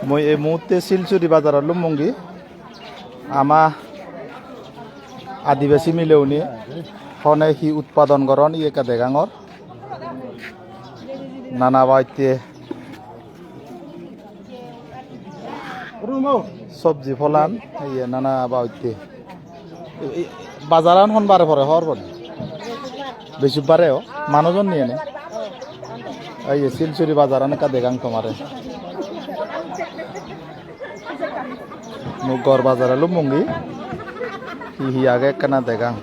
মই এই মুহূর্তে শিলচুরি বাজার লুমঙ্গি আমা আদিবাসী মিলেউনি হনে হি উৎপাদন করন ইয়েকা দেগাঙর নানা বাইতে সবজি ফলান ইয়ে নানা বাইতে বাজারান হন বারে পরে হর পরে বেশি বারেও মানুষজন নিয়ে নে এই শিলচুরি বাজারান কা দেগাং তোমারে মুগর বাজার লুমঙ্গি হি আগে কানা দেগাং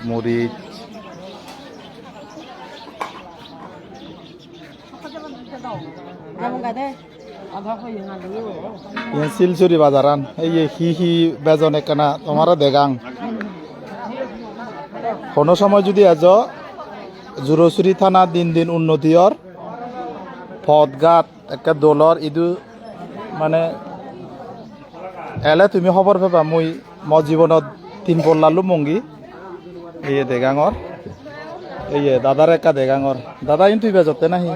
মরিচ শিলচুরি বাজারান এই হি বেজনে কানা তোমার দেগাং কোনো সময় যদি আজ জুরচুরি থানা দিন দিন উন্নতির পথঘাট একটা দোলর ইদু মানে এলে তুমি খবর পাবা মই জীবনত তিন পল্লা লুমঙ্গি এই দেগাঙর এই দাদার একা দেগাঙর দাদা কিন্তু বেজতে নাহি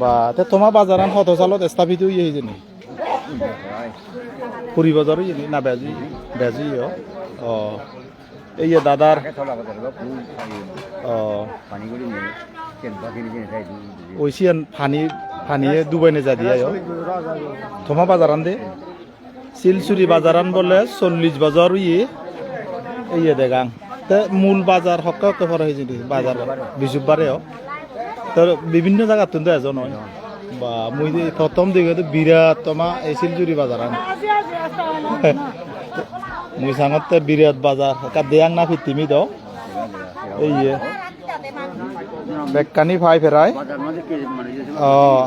বা তে তোমার বাজারান হত চালত স্থাপিত ইয়ে জানি পুরি বাজার ইয়ে না বেজি বেজি ও এই দাদার ওইসিয়ান ফানিয়ে ডুবাইনে যা দিয়া তোমার বাজারান দে শিলচুরি বাজারান বলে 40 বাজার ইয়ে এই দেগাং তে মূল বাজার হকে হকে ফরা হয়েছে বাজার বিশুবারেও তোর বিভিন্ন জায়গা তুই এজন হয় বা মুই প্রথম দিকে বিরাট তোমা এই শিলচুরি বাজারান মুই সাঙতে বিরাট বাজার কা দেয়াং না ফিতিমি দাও এই বেকানি ভাই ফেরাই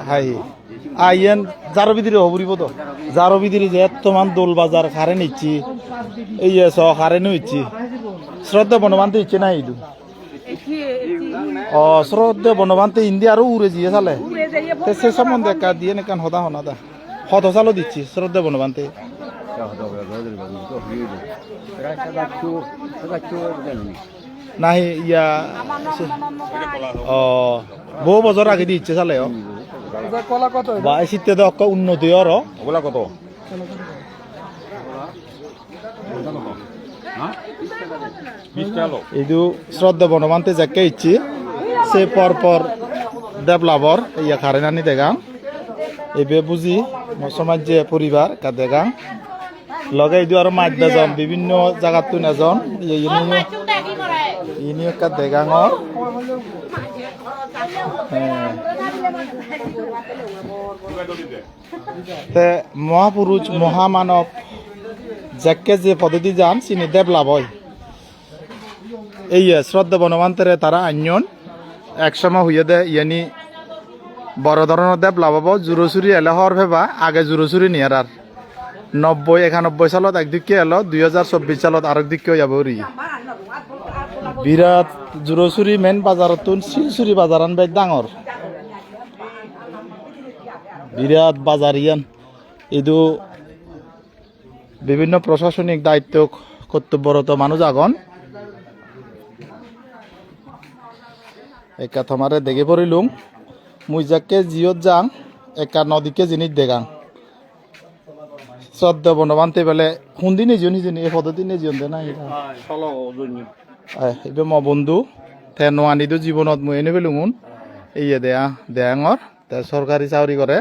হাই আইয়েন জারো বিদিরে হবুরিব তো জারো বিদিরে যে তোমার দোল বাজার খারে নিচ্ছি এই খারে নিচ্ছি শ্রদ্ধা বনবান্তে ইচ্ছে না এইদু শ্রদ্ধা বনবান্তে ইন্দি আরো উড়ে যিয়ে চালে সে সম্বন্ধে একা দিয়ে নেকান হদা হনা দা হত চালো দিচ্ছি শ্রদ্ধা বনবান্তে নাহি ইয়া বহু বছর আগে দিয়ে ইচ্ছে চালে বা শীতে তো উন্নতি আর ওগুলা কত এইটো শ্রদ্ধা বনবান্তে যাকে ইচ্ছি সে পরপর ডেভেলপর ইয়া খারে নানি দেগাং এবে বুঝি সমাজ যে পরিবার কা দেগাং লগে এইটো আর মাছ বেজন বিভিন্ন জায়গাত তুন এজন ইনি কা দেগাঙর মহাপুরুষ মহামানব যাকে যে পদ্ধতি যান চিনি ডেভেলপ হয় এই শ্রদ্ধা বনবান্তরে তারা আন্যন একসময় হইয়া দে ইয়ানি বড় ধরনের ডেভেলপ হব জুরচুরি এলে হর ভেবা আগে জুরচুরি নিয়ার আর 90-91 সালত একদিকে এলো 2024 সালত আরেক দিকে যাব বিরাট জুরচুরি মেন বাজারতুন শিলচুরি বাজারান বেশ ডাঙর বিরাট বাজার ইয়ান এদু বিভিন্ন প্রশাসনিক দায়িত্ব কর্তব্যরত মানুষ আগন একা তোমারে দেখে পড়িলুম মুই যাকে জিয়ত যাং একা নদীকে জিনিস দেগাং শ্রদ্ধা বনবান্তে বেলে হুন্দি নিজিও নিজনি এই পদ্ধতি নিজিও দে না এবে ম বন্ধু তে নোয়ানিদু জীবনত মুই এনে পেলুমুন এই দেয়া দেয়াঙর তে সরকারি চাকরি করে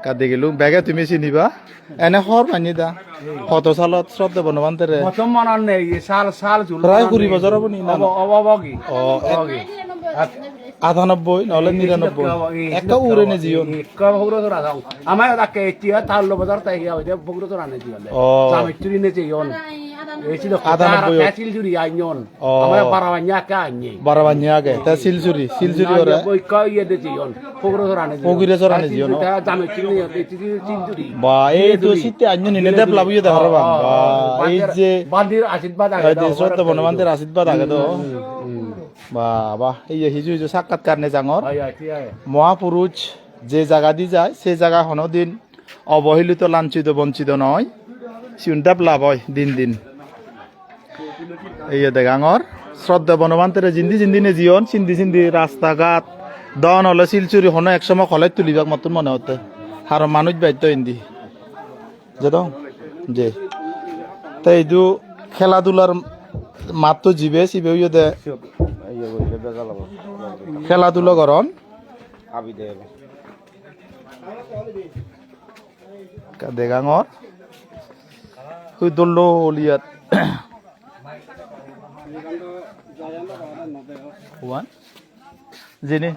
কাঁদে গেলু বেগে তুমি চিনিবা এনে হর মানি দা কত সালত শ্রদ্ধা বনবান্তেরে প্রায় 20 বছর হব নি না 98 নহলে 99 একটা উড়ে নে জিও আমার তাকে এতিয়া তার বাজার তাই হইতে বগুড়া তো রানে জিও আমি চুরি নে জিও এইছিল 98 শিলচুরি আইন আমার বারাবান্যা কা আইনি বারাবান্যা কে তা শিলচুরি ওরে ওই কই দে জিও বগুড়া তো রানে জিও জামে চুরি শিলচুরি বা এই তো শীতে আইন নিলে ডেভেলপ হইয়া দেখার বা এই যে বান্দির আশীর্বাদ আগে শ্রদ্ধা বনবান্তের আশীর্বাদ আগে তো বাবা এই হিজু হিজু সাক্ষাৎকার নে জাঙর মহাপুরুষ যে জায়গা দি যায় সেই জায়গা হনদিন অবহেলিত লাঞ্ছিত বঞ্চিত নয় সিউন ডেভেলপ হয় দিন দিন এই দেগাঙর শ্রদ্ধা বনবান্তের জিন্দি জিন্দি নে জীবন চিন্দি চিন্দি রাস্তাঘাট দন হলে শিলচুরি হনো একসময় খলাই তুলিবাক মতন মনে হতে আর মানুষ বাধ্য হিন্দি যে দাও যে তাই এইটো খেলাধুলার মাতো জিবে চিবে দে খেলাধুলা করন দেগাঙর হুই দল্লো লিয়াত ওয়ান জিনি